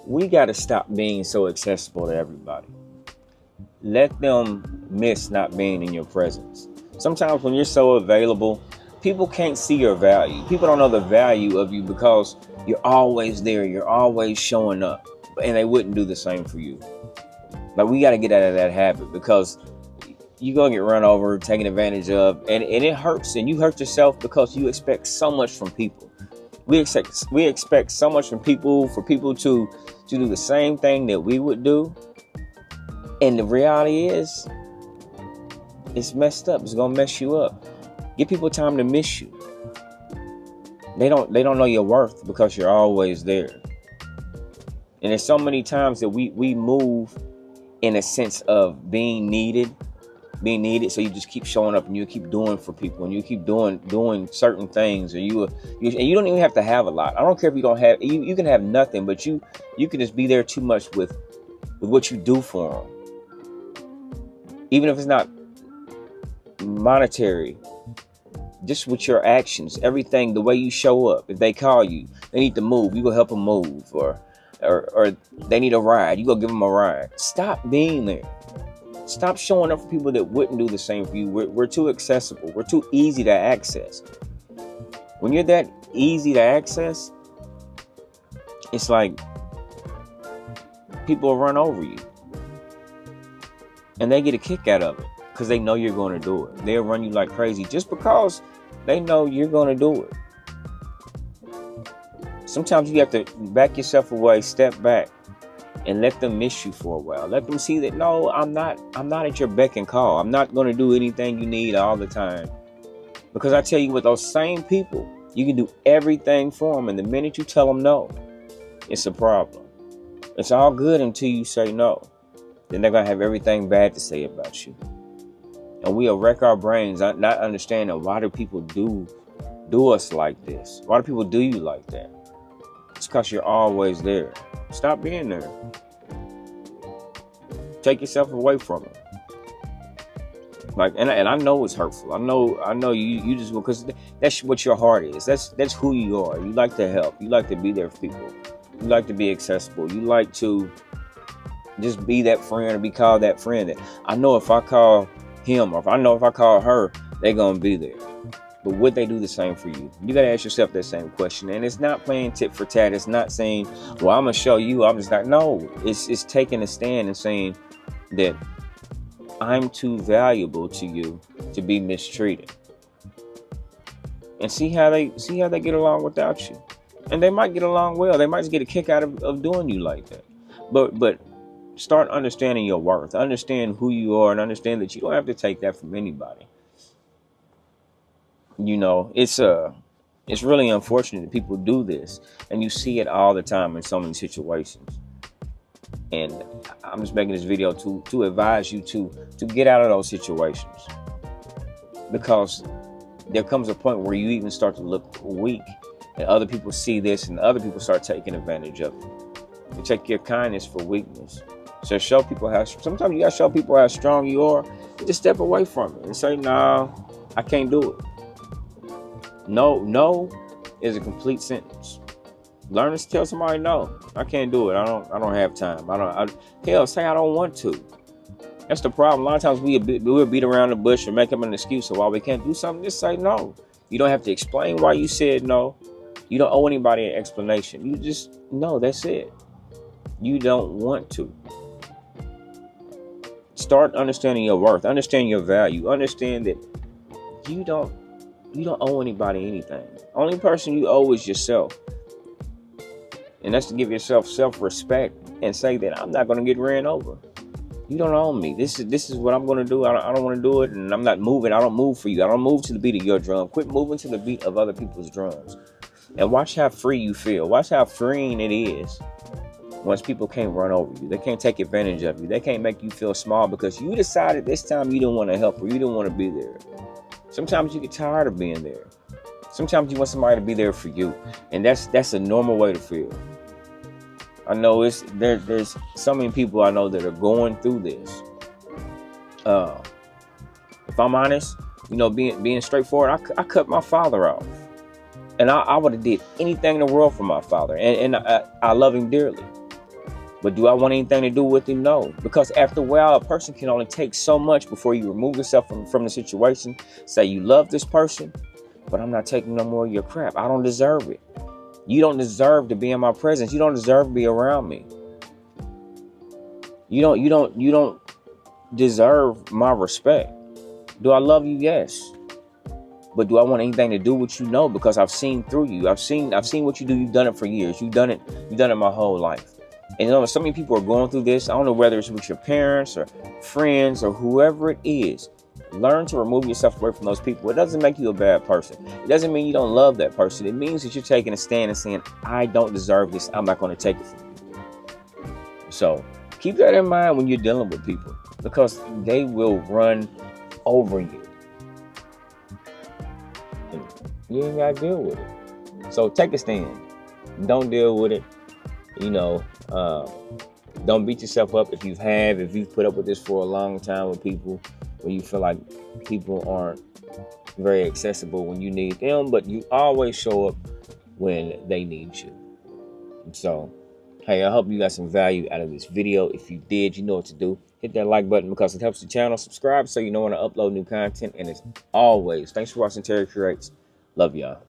We got to stop being so accessible to everybody. Let them miss not being in your presence. Sometimes when you're so available, people can't see your value. People don't know the value of you because you're always there. You're always showing up. And they wouldn't do the same for you. Like, we got to get out of that habit, because you're going to get run over, taken advantage of, and it hurts. And you hurt yourself because you expect so much from people. We expect so much from people, for people to do the same thing that we would do. And the reality is, it's messed up. It's gonna mess you up. Give people time to miss you. They don't know your worth because you're always there. And there's so many times that we move in a sense of being needed. So you just keep showing up and you keep doing for people, and you keep doing certain things, and you don't even have to have a lot. I don't care if you don't have, you can have nothing, but you can just be there too much with what you do for them. Even if it's not monetary, just with your actions, everything, the way you show up. If they call you, they need to move, you go help them move, or they need a ride, you go give them a ride. Stop being there. Stop showing up for people that wouldn't do the same for you. We're too accessible. We're too easy to access. When you're that easy to access, it's like people will run over you. And they get a kick out of it because they know you're going to do it. They'll run you like crazy just because they know you're going to do it. Sometimes you have to back yourself away, step back, and let them miss you for a while. Let them see that, no, I'm not at your beck and call. I'm not going to do anything you need all the time. Because I tell you, with those same people, you can do everything for them. And the minute you tell them no, it's a problem. It's all good until you say no. Then they're going to have everything bad to say about you. And we'll wreck our brains not understanding, why do people do us like this? Why do people do you like that? It's because you're always there. Stop being there. Take yourself away from it. Like, and I know it's hurtful. I know you just, because that's what your heart is. That's who you are. You like to help. You like to be there for people. You like to be accessible. You like to just be that friend, or be called that friend. That I know if I call him, or if I call her, they're gonna be there. But would they do the same for you? You gotta ask yourself that same question. And it's not playing tit for tat. It's not saying, well, I'm gonna show you, I'm just not. No, it's taking a stand and saying that I'm too valuable to you to be mistreated. And see how they get along without you. And they might get along well. They might just get a kick out of doing you like that. But start understanding your worth. Understand who you are, and understand that you don't have to take that from anybody. You know, it's really unfortunate that people do this, and you see it all the time in so many situations. And I'm just making this video to advise you to get out of those situations, because there comes a point where you even start to look weak, and other people see this, and other people start taking advantage of it. You take your kindness for weakness. So show people sometimes you gotta show people how strong you are. You just step away from it and say, no, I can't do it. No is a complete sentence. Learn to tell somebody, no, I can't do it. I don't have time. Hell, say I don't want to. That's the problem. A lot of times we'll beat around the bush or make up an excuse of why we can't do something. Just say no. You don't have to explain why you said no. You don't owe anybody an explanation. You just, no, that's it. You don't want to. Start understanding your worth. Understand your value. Understand that you don't owe anybody anything. Only person you owe is yourself. And that's to give yourself self-respect and say that I'm not going to get ran over. You don't own me. This is what I'm going to do. I don't want to do it, and I'm not moving. I don't move for you. I don't move to the beat of your drum. Quit moving to the beat of other people's drums. And watch how free you feel. Watch how freeing it is once people can't run over you. They can't take advantage of you. They can't make you feel small because you decided this time you didn't want to help, or you didn't want to be there. Sometimes you get tired of being there. Sometimes you want somebody to be there for you. And that's a normal way to feel. I know there's so many people I know that are going through this. If I'm honest, being straightforward, I cut my father off. And I would have did anything in the world for my father. And I love him dearly. But do I want anything to do with him? No. Because after a while, a person can only take so much before you remove yourself from the situation. Say you love this person, but I'm not taking no more of your crap. I don't deserve it. You don't deserve to be in my presence. You don't deserve to be around me. You don't deserve my respect. Do I love you? Yes. But do I want anything to do with you? No, because I've seen through you. I've seen what you do. You've done it for years. You've done it my whole life. And so many people are going through this. I don't know whether it's with your parents or friends or whoever it is. Learn to remove yourself away from those people. It doesn't make you a bad person. It doesn't mean you don't love that person. It means that you're taking a stand and saying, I don't deserve this. I'm not going to take it from you. So keep that in mind when you're dealing with people, because they will run over you. And you ain't got to deal with it. So take a stand. Don't deal with it. Don't beat yourself up if you've put up with this for a long time with people, where you feel like people aren't very accessible when you need them, but you always show up when they need you. And so, hey, I hope you got some value out of this video. If you did, you know what to do. Hit that like button because it helps the channel. Subscribe so you know when I upload new content. And as always, thanks for watching Terry Creates. Love y'all.